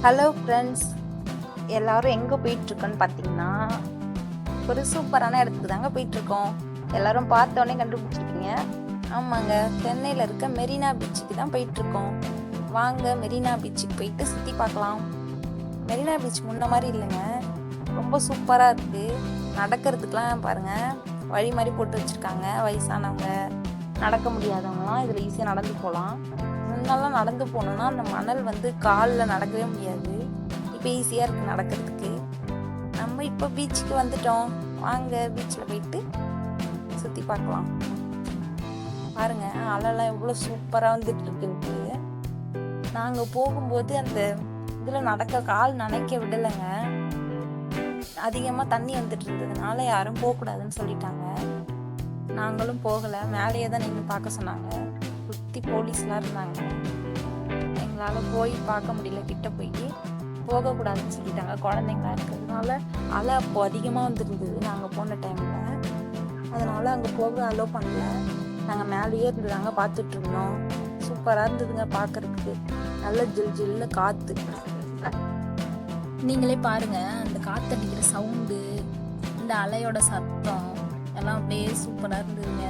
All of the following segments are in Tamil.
ஹலோ ஃப்ரெண்ட்ஸ், எல்லோரும் எங்கே போயிட்டுருக்கோன்னு பார்த்தீங்கன்னா ஒரு சூப்பரான இடத்துக்கு தாங்க போயிட்டுருக்கோம். எல்லோரும் பார்த்தோன்னே கண்டுபிடிச்சிருக்கீங்க. ஆமாங்க, சென்னையில் இருக்க மெரினா பீச்சுக்கு தான் போயிட்டுருக்கோம். வாங்க மெரினா பீச்சுக்கு போயிட்டு சுற்றி பார்க்கலாம். மெரினா பீச் முன்ன மாதிரி இல்லைங்க, ரொம்ப சூப்பராக இருக்குது. நடக்கிறதுக்கெலாம் பாருங்கள், வழி மாதிரி போட்டு வச்சுருக்காங்க. வயசானவங்க, நடக்க முடியாதவங்களாம் இதில் ஈஸியாக நடந்து போகலாம். முன்னெல்லாம் நடந்து போகணுன்னா அந்த மணல் காலில் நடக்கவே முடியாது. இப்போ ஈஸியாக இருக்குது நடக்கிறதுக்கு. நம்ம இப்போ பீச்சுக்கு வந்துட்டோம். வாங்க பீச்சில் போயிட்டு சுற்றி பார்க்கலாம். பாருங்கள், அலைலாம் எவ்வளோ சூப்பராக வந்துட்டு இருக்குன்ட்டு. நாங்கள் போகும்போது அந்த இதில் நடக்க கால் நனைக்க விடலைங்க. அதிகமாக தண்ணி வந்துட்டு இருந்ததுனால யாரும் போகக்கூடாதுன்னு சொல்லிட்டாங்க. நாங்களும் போகலை, மேலேயே தான் நின்று பார்க்க சொன்னாங்க. சுற்றி போலீஸ்லாம் இருந்தாங்க. எங்களால் போய் பார்க்க முடியல, கிட்ட போய் போகக்கூடாதுன்னு சொல்லிட்டாங்க. குழந்தைங்களா இருக்கிறதுனால அலை அப்போ அதிகமாக வந்துருந்தது நாங்கள் போன டைமில். அதனால் அங்கே போக அலோ பண்ணல. நாங்கள் மேலேயே இருந்ததாங்க பார்த்துட்டு இருந்தோம். சூப்பராக இருந்ததுங்க பார்க்குறதுக்கு. நல்ல ஜில் ஜில்னு காற்று. நீங்களே பாருங்கள், அந்த காற்றடிக்கிற சவுண்டு, இந்த அலையோட சத்தம் எல்லாம் அப்படியே சூப்பராக இருந்ததுங்க.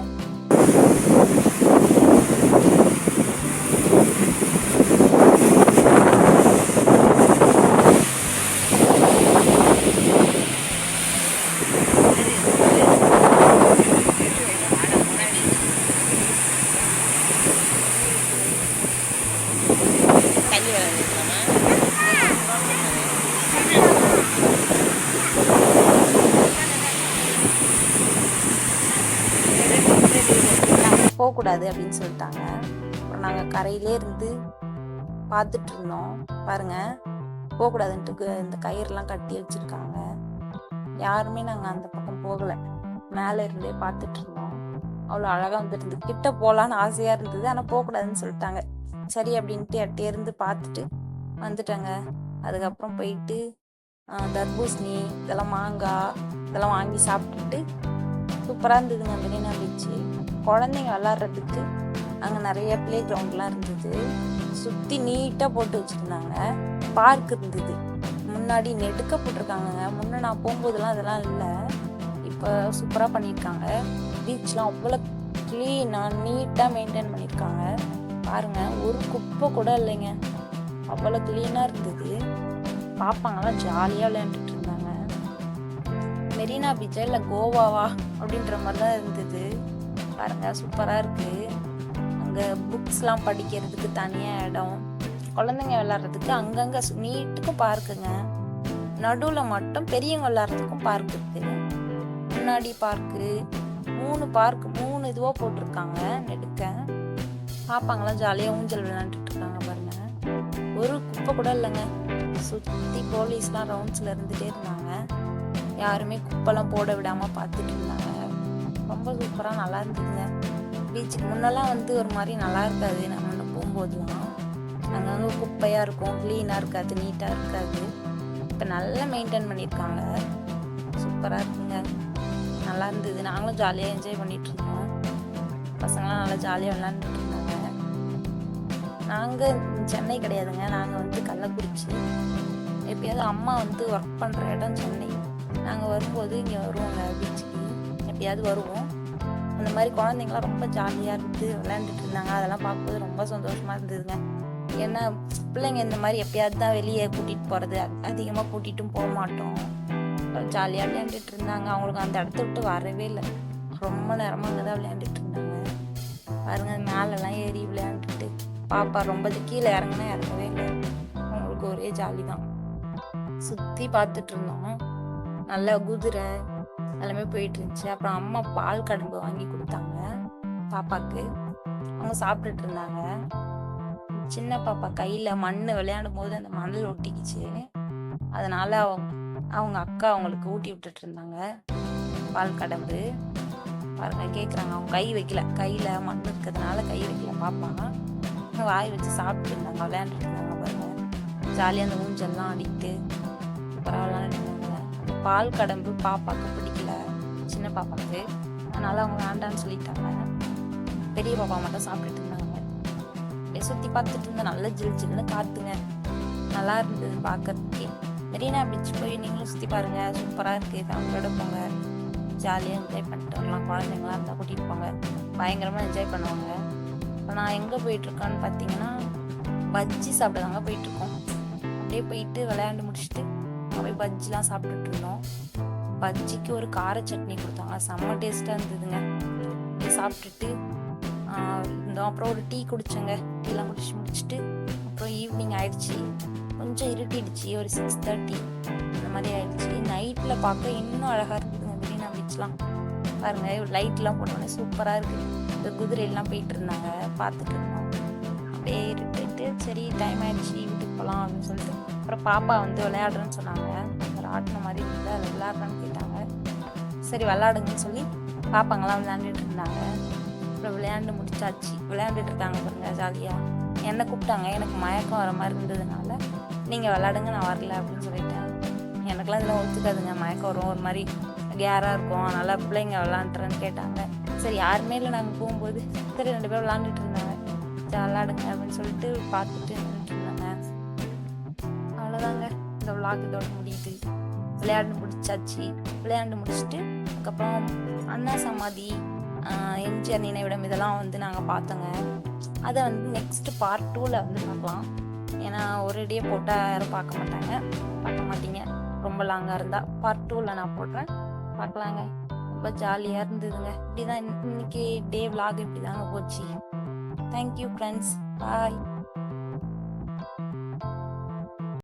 போகக்கூடாது அப்படின்னு சொல்லிட்டாங்க. அப்புறம் நாங்கள் கரையிலே இருந்து பார்த்துட்டு இருந்தோம். பாருங்கள், போகக்கூடாதுன்ட்டு இந்த கயிறுலாம் கட்டி வச்சுருக்காங்க. யாருமே நாங்கள் அந்த பக்கம் போகலை, மேலே இருந்தே பார்த்துட்டு இருந்தோம். அவ்வளோ அழகாக வந்துட்டு கிட்ட போகலான்னு ஆசையாக இருந்தது. ஆனால் போகக்கூடாதுன்னு சொல்லிட்டாங்க. சரி அப்படின்ட்டு எட்டே இருந்து பார்த்துட்டு வந்துட்டாங்க. அதுக்கப்புறம் போயிட்டு தர்பூசணி, இதெல்லாம் மாங்காய் இதெல்லாம் வாங்கி சாப்பிட்டுட்டு சூப்பராக இருந்ததுங்க மெரினா பீச்சு. குழந்தைங்க விளாட்றதுக்கு அங்கே நிறைய ப்ளே கிரவுண்ட்லாம் இருந்தது. சுற்றி நீட்டாக போட்டு வச்சுருந்தாங்க. பார்க் இருந்தது, முன்னாடி நெடுக்க போட்டிருக்காங்கங்க. முன்னே நான் போகும்போதெல்லாம் அதெல்லாம் இல்லை, இப்போ சூப்பராக பண்ணியிருக்காங்க. பீச்லாம் அவ்வளோ க்ளீனாக நீட்டாக மெயின்டைன் பண்ணியிருக்காங்க. பாருங்கள், ஒரு குப்பை கூட இல்லைங்க, அவ்வளோ க்ளீனாக இருந்தது. பாப்பாங்கலாம் ஜாலியாக விளையாண்டுட்டு இருந்தாங்க. மெரினா பீச்சா இல்லை கோவாவா அப்படின்ற மாதிரி தான் இருந்தது. பாருங்கள், சூப்பராக இருக்குது. அங்கே புக்ஸ்லாம் படிக்கிறதுக்கு தனியாக இடம், குழந்தைங்க விளாட்றதுக்கு அங்கங்கே நீட்டுக்கும் பார்க்குங்க. நடுவில் மட்டும் பெரியவங்க விளாட்றதுக்கும் பார்க் இருக்குது. முன்னாடி பார்க்கு, 3 இதுவாக போட்டிருக்காங்க நெடுக்க. பாப்பாங்களாம் ஜாலியாக ஊஞ்சல் விளையாண்டுட்டு இருக்காங்க. பாருங்கள், ஒரு குப்பை கூட இல்லைங்க. சுற்றி போலீஸ்லாம் ரவுண்ட்ஸில் இருந்துகிட்டே இருந்தாங்க. யாருமே குப்பைலாம் போட விடாமல் பார்த்துட்டு இருந்தாங்க. ரொம்ப சூப்பராக நல்லா இருந்ததுங்க. பீச்சுக்கு முன்னெல்லாம் ஒரு மாதிரி நல்லா இருக்காது. நம்ம போகும்போதுலாம் அங்கங்கே குப்பையாக இருக்கும், க்ளீனாக இருக்காது, நீட்டாக இருக்காது. இப்போ நல்லா மெயின்டைன் பண்ணியிருக்காங்க. சூப்பராக இருக்குங்க, நல்லா இருந்தது. நாங்களும் ஜாலியாக என்ஜாய் பண்ணிகிட்டு இருந்தோம். பசங்களாம் நல்லா ஜாலியாக விளாண்டுட்டு இருந்தாங்க. நாங்கள் சென்னை கிடையாதுங்க, நாங்கள் கள்ளக்குறிச்சி. எப்பயாவது அம்மா ஒர்க் பண்ணுற இடம் சென்னை. நாங்கள் வரும்போது இங்கே வருவோங்க பீச்சுக்கு, எப்பயாவது வருவோம். அந்த மாதிரி குழந்தைங்களாம் ரொம்ப ஜாலியாக இருந்து விளையாண்டுட்டு இருந்தாங்க. அதெல்லாம் பார்க்கும்போது ரொம்ப சந்தோஷமாக இருந்ததுங்க. ஏன்னா பிள்ளைங்க இந்த மாதிரி எப்பயாவது தான் வெளியே கூட்டிகிட்டு போகிறது, அதிகமாக கூட்டிகிட்டும் போக மாட்டோம். ஜாலியாக விளையாண்டுட்டு இருந்தாங்க. அவங்களுக்கு அந்த இடத்த விட்டு வரவே இல்லை, ரொம்ப நேரமாக அங்கே தான் விளையாண்டுட்டு இருந்தாங்க. பாருங்கள், மேலெல்லாம் ஏறி விளையாண்டுட்டு பாப்பா ரொம்ப கீழே இறங்கவே இல்லை. அவங்களுக்கு ஒரே ஜாலி தான். சுற்றி பார்த்துட்டு இருந்தோம். நல்லா குதிரை எல்லாமே போயிட்டு இருந்துச்சு. அப்புறம் அம்மா பால் கடம்பு வாங்கி கொடுத்தாங்க பாப்பாவுக்கு. அவங்க சாப்பிட்டுட்டு இருந்தாங்க. சின்ன பாப்பா கையில் மண் விளையாடும் போது அந்த மணல் ஒட்டிக்கிச்சு. அதனால் அவங்க அக்கா அவங்களுக்கு ஊட்டி விட்டுட்டு இருந்தாங்க பால் கடம்பு. பாருங்க, கேட்குறாங்க. அவங்க கை வைக்கல, கையில் மண் இருக்கிறதுனால கை வைக்கல. பாப்பாங்க வாய் வச்சு சாப்பிட்டு இருந்தாங்க, விளையாண்டுட்டு இருந்தாங்க. பாருங்க, ஜாலியாக அந்த ஊஞ்சல்லாம் அடிக்கிட்டு சூப்பராக விளையாண்டுட்டு இருந்தாங்க. பால் கடம்பு பாப்பாவுக்கு பிடிக்கல, சின்ன பாப்பாவுக்கு. அதனால் அவங்க வேண்டான்னு சொல்லிட்டாங்க. பெரிய பாப்பா மட்டும் சாப்பிட்டுட்டு இருந்தாங்க. அப்படியே சுற்றி பார்த்துட்டு இருந்தேன். நல்ல ஜில் ஜில்னு காற்றுங்க. நல்லா இருந்தது பார்க்கறதுக்கே. மெரினா பீச் போய் நீங்களும் சுற்றி பாருங்கள், சூப்பராக இருக்குது. ஃபேமிலியோட போங்க, ஜாலியாக என்ஜாய் பண்ணிட்டு வரலாம். குழந்தைங்களாம் இருந்தால் கூட்டிகிட்டு போங்க, பயங்கரமாக என்ஜாய் பண்ணுவாங்க. இப்போ நான் எங்கே போயிட்டுருக்கேன்னு பார்த்தீங்கன்னா பஜ்ஜி சாப்பிட தாங்க போயிட்டுருக்கோம். அப்படியே போயிட்டு விளையாண்டு முடிச்சுட்டு அப்படியே பஜ்ஜிலாம் சாப்பிட்டுட்டு இருந்தோம். பஜ்ஜிக்கு ஒரு கார சட்னி கொடுத்தாங்க, செம்ம டேஸ்ட்டாக இருந்ததுங்க. அப்படியே சாப்பிட்டுட்டு இருந்தோம். அப்புறம் ஒரு டீ குடித்தோங்க. டீலாம் குடிச்சு முடிச்சுட்டு அப்புறம் ஈவினிங் ஆயிடுச்சு. கொஞ்சம் இருட்டிடுச்சு, ஒரு 6:30 அந்த மாதிரி ஆயிடுச்சு. நைட்டில் பார்க்க இன்னும் அழகாக இருக்குதுங்க மெரினா பீச்லாம். பாருங்கள், லைட்லாம் போட்டோன்னே சூப்பராக இருக்குது. இந்த குதிரையெல்லாம் போயிட்டு இருந்தாங்க, பார்த்துட்டு இருந்தோம். அப்படியே இருட்டுட்டு சரி டைம் ஆயிடுச்சு, வீட்டுக்கு போகலாம் அப்படின்னு சொல்லிட்டு அப்புறம் பாப்பா வந்து விளையாடுறேன்னு சொன்னாங்க. ஒரு ஆட்டின மாதிரி இருந்தது, அதில் விளையாடுறான்னு கேட்டாங்க. சரி விளையாடுங்கன்னு சொல்லி பாப்பாங்கெல்லாம் விளையாண்டுட்டு இருந்தாங்க. அப்புறம் விளையாண்டு முடிச்சாச்சு. விளையாண்டுட்டு இருக்காங்க பாருங்க ஜாலியாக. என்னை கூப்பிட்டாங்க, எனக்கு மயக்கம் வர மாதிரி இருந்ததுனால நீங்கள் விளையாடுங்க, நான் வரல அப்படின்னு சொல்லிட்டேன். எனக்குலாம் இதெல்லாம் ஒத்துக்காதுங்க, மயக்கம் வரும், ஒரு மாதிரி கேராக இருக்கும், அதனால் பிள்ளைங்க விளாண்டுறேன்னு கேட்டாங்க. சரி யாருமே இல்லை, நாங்கள் போகும்போது சரி 2 பேர் விளாண்டுட்டு இருந்தாங்க. விளாடுங்க அப்படின்னு சொல்லிட்டு பார்த்துட்டு நின்றுட்டு இருந்தாங்க. அவ்வளோதாங்க, இந்த விளாக் இதோட முடியுது. விளையாண்டு முடிச்சாச்சு. விளையாண்டு முடிச்சுட்டு அதுக்கப்புறம் அண்ணா சமாதி, எம்ஜிஆர் நினைவிடம் இதெல்லாம் வந்து நாங்கள் பார்த்தோங்க. அதை வந்து நெக்ஸ்ட்டு பார்ட் 2ல் வந்து பார்க்கலாம். ஏன்னா ஒரேடியே போட்டால் யாரும் பார்க்க மாட்டீங்க. ரொம்ப லாங்காக இருந்தால் பார்ட் 2ல் நான் போடுறேன், பார்க்கலாங்க. ரொம்ப ஜாலியாக இருந்ததுங்க. இப்படி தான் இன்னைக்கு டே விளாக் இப்படி தாங்க போச்சு. தேங்க்யூ ஃப்ரெண்ட்ஸ், பாய்.